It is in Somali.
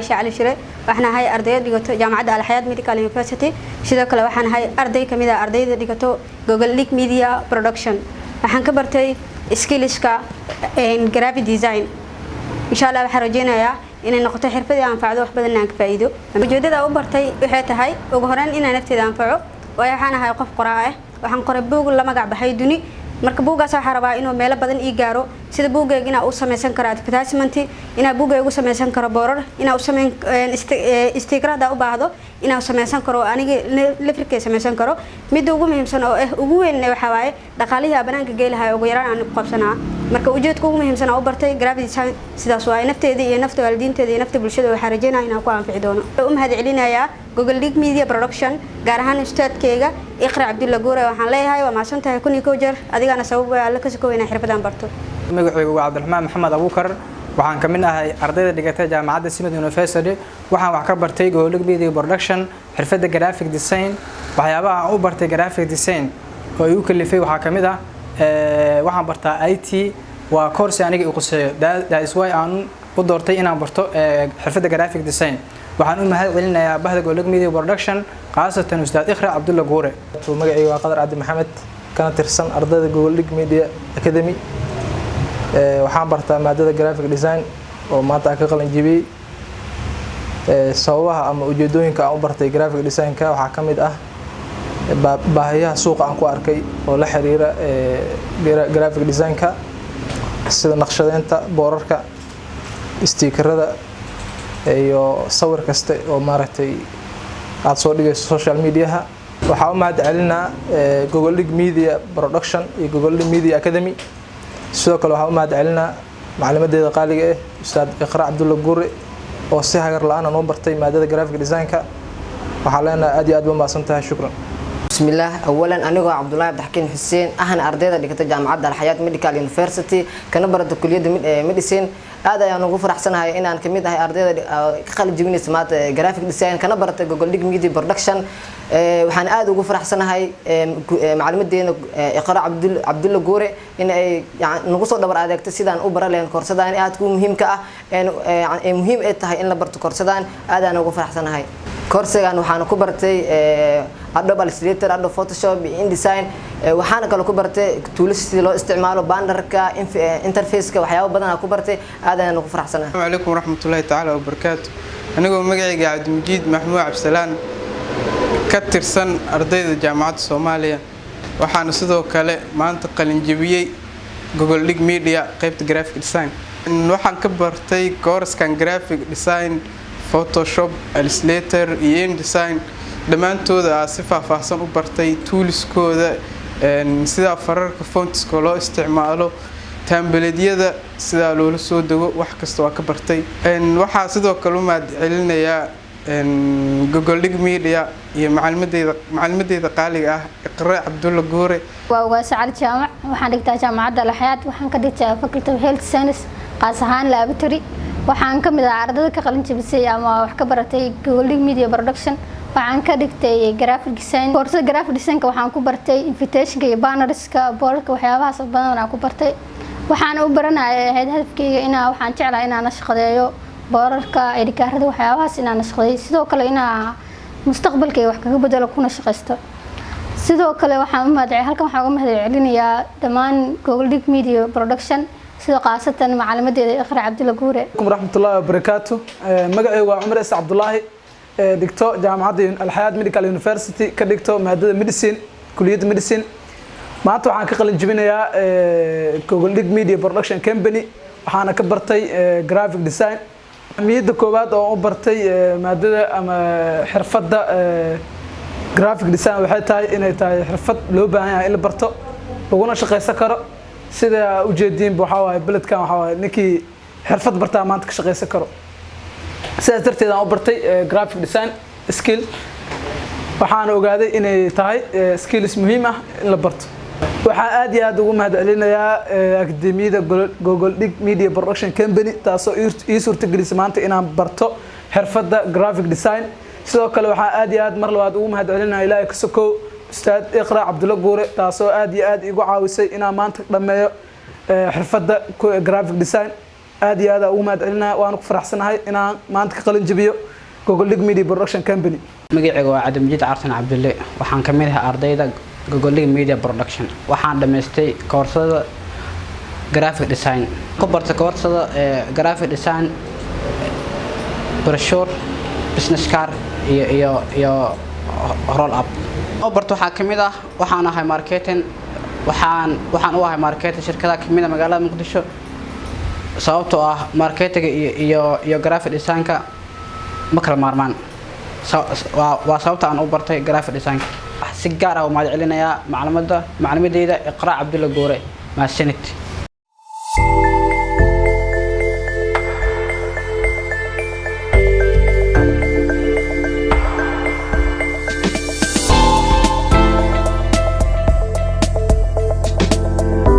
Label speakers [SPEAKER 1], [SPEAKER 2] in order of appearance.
[SPEAKER 1] Baasha Cali Shire waxaan ahay arday dhigato jaamacadda Al Hayat Medical University sidoo kale waxaan ahay arday kamid ah ardayda dhigato Google Link Media Production waxaan ka bartay skillska graphic design insha Allah waxaan rajeynayaa inay noqoto xirfad aan anfacdo wax badan aan ka faa'iido ujeedada u bartay waxay tahay ugu horreyn inaan nafteeda anfaco waxaan ahay qof qoraa ah waxaan qoray buug la magac baxay duni marka buugaas waxa rabaa inuu meel badan ii gaaro sida buugayga ina uu sameeysan karo advertisement ina buugayga uu sameeysan karo boorar ina uu sameeyn istiikrada u baahdo ina uu sameeysan karo aniga lafirkay sameeysan karo mid ugu muhiimsan oo ugu weyn waxa waaye dhaqaalihi banaanka geelahay ugu yaraan aan qabsanaa marka ujeedku ugu muhiimsan oo bartay graphic design sidaas waa nafteeda iyo nafta waalidiinteeda iyo nafta bulshada waxa rajeenaa inaan ku anfici doono u mahad celinayaa Google Link Media Production gaar ahaan ustaadkayga Iqra Abdullah Guure waxaan leeyahay waa maasantahay kun iyo jeer adigana sabab la ka soo weynaa xirfadan barto
[SPEAKER 2] magacaygu waa Cabdiraxmaan Maxamed Abuukar waxaan kamid ahay ardayda dhigatay jaamacadda Simad University waxaan wax ka bartay Google Link Media Production xirfadda graphic design waxyaabaha aan u bartay graphic design oo igu kalifay waxa kamid ah waxaan bartaa IT waa course aniga igu qosay that is why aan u doortay inaan barto xirfadda graphic design waxaan u mahad celinayaa bahda Google Link Media Production qaasatan ustaad Iqra Abdullah Guure
[SPEAKER 3] magacaygu waa Qadar Cabdi Maxamed kana tirsan ardayda Google Link Media Academy waxaan bartaa maadada graphic design oo maanta ka qalin jibiyay sababaha ama ujeedooyinka aan u bartay graphic design ka waxa kamid ah baahiyaha suuqa aan ku arkay oo la xiriira graphic design ka sida naqshadeynta boorarka stiikarada iyo sawir kasta oo maaragtay aad soo dhigayso social media waxa u mahad celinaa Google Link Media Production iyo Google Link Media Academy sidoo kale waxa u mahad celinaa macluumadeeda qaaliga ah ustaad Iqra Abdullah Guure oo si hagar la'aan ah noo bartay maadada graphic design ka waxa leenahay aad iyo aad baan maasantahay shukran
[SPEAKER 4] بسم الله أولاً أنا عبد الله عبد الحكيم حسين أهنا أرديدا دكتور جامعة الحياة ميديكال يونيفرسيتي كنا برد كلية ميديسين هذا يعني نقول أحسن هاي إن أنا كمية هاي أرديدا خالد جبيني سمات جرافيك ديزاين كنا برد جوجل ليج ميديا برودكشن وحن قاعد وقول أحسن هاي معلومات دين إقراء عبد الله جوري إن يعني نقصد دبر هذا اكتسيدان أوبرا لين كورسدان هاد تكون مهم كأ يعني مهم إيه هاي إن برد كورسدان هذا أنا نقول أحسن هاي كورسيgan waxaan ku bartay Adobe Illustrator, Adobe Photoshop, InDesign waxaan kale ku bartay tools si loo isticmaalo bannerka interface-ka waxyaabo badan aan ku bartay aad ayaan ugu faraxsanahay.
[SPEAKER 5] Assalamu alaykum warahmatullahi ta'ala wa barakatuh. Anigoo magacayga Cabdimajiid Maxmuud Cabdisalaan ka tirsan ardayda jaamacadda Soomaaliya waxaan sidoo kale maanta qalin jabiyay Google Link Media qaybta graphic design. Waxaan ka bartay course-kan graphic design Photoshop, Illustrator, InDesign dhamaantooda si faahfaahsan u bartay toolskooda sida fararka fontska loo isticmaalo template-yada sida loo soo dago wax kasta waa ka bartay waxa sidoo kale u mahad celinayaa Google Link Media iyo macluumadeeda qaaliga ah Iqra Abdullah Guure
[SPEAKER 6] waa Sacal Jaamac waxaan dhigtaa jaamacadda Al Hayat waxaan ka dhigtaa Faculty of Health Science qaas ahaan laboratory waxaan ka mid ah ardayda ka qalin jabisay ama wax ka baratay Google Link Media Production waxaan ka dhigtay graphic design course graphic design ka waxaan ku bartay invitation iyo bannerska boorka waxyaabahaas badan aan ku bartay waxaan u baranayaa hadafkayga inaan waxaan jeclahay inaan shaqadeeyo boorarka edikaarada waxyaabahaas inaan shaqadeeyo sidoo kale inaan mustaqbalkayga wax kaga bedelo kuna shaqaysto sidoo kale waxaan u mahad halkan waxaan uga mahad celinayaa dhammaan Google Link Media Production sida qaasatan macluumadeeda Iqra Abdullah Guure
[SPEAKER 7] rahmatullahi wa barakatuh magacaygu waa Umar Isa Abdullahi digto jaamacadda Al Hayat Medical University ka digto maadada medicine kulliyadda medicine maanta waxaan ka qalin jabinayaa Google Link Media Production Company waxaana ka bartay graphic design miyada koowaad oo u bartay maadada ama xirfadda graphic design waxay tahay inay tahay xirfad loo baahan yahay in la barto laguna shaqeysan karo sida ujeedin waxa waay beledkan waxa waay ninkii xirfad bartaa maanta ka shaqeysan karo sidaas darteed aan u bartay graphic design skill waxaan ogaaday inay tahay skills muhiim ah in la barto waxaan aad iyo aad ugu mahad celinayaa akademiyada Google Link Media Production Company taasoo ii suurtagelisay maanta inaan barto xirfadda graphic design sidoo kale waxaan aad iyo aad mar labaad ugu mahad celinayaa Ilaahay ka sokow ustaad Iqra Abdullah Guure taasoo aad iyo aad igu caawisay inaan maanta dhameeyo xirfadda graphic design aad iyo aad ugu mahad celinaa waan ku faraxsanahay inaan maanta ka qalin jabiyo Google League Media Production Company.
[SPEAKER 8] magacaygu waa Cabdimajid Carsan Cabdulle waxaan ka mid ahay ardayda Google League Media Production waxaan dhameystay koorsada graphic design ku bartay koorsada graphic design brochure business card iyo roll up oo barto waxa kamid ah waxaan ahay marketing waxaan u ahay marketing shirkada kamid ah magaalada Muqdisho sababtoo ah marketing iyo graphic design ka ma kala maarmaan waa sababta aan u bartay graphic design si gaar ah u mahad celinayaa macluumaadayda Iqraa Cabdulle Goore ma sanad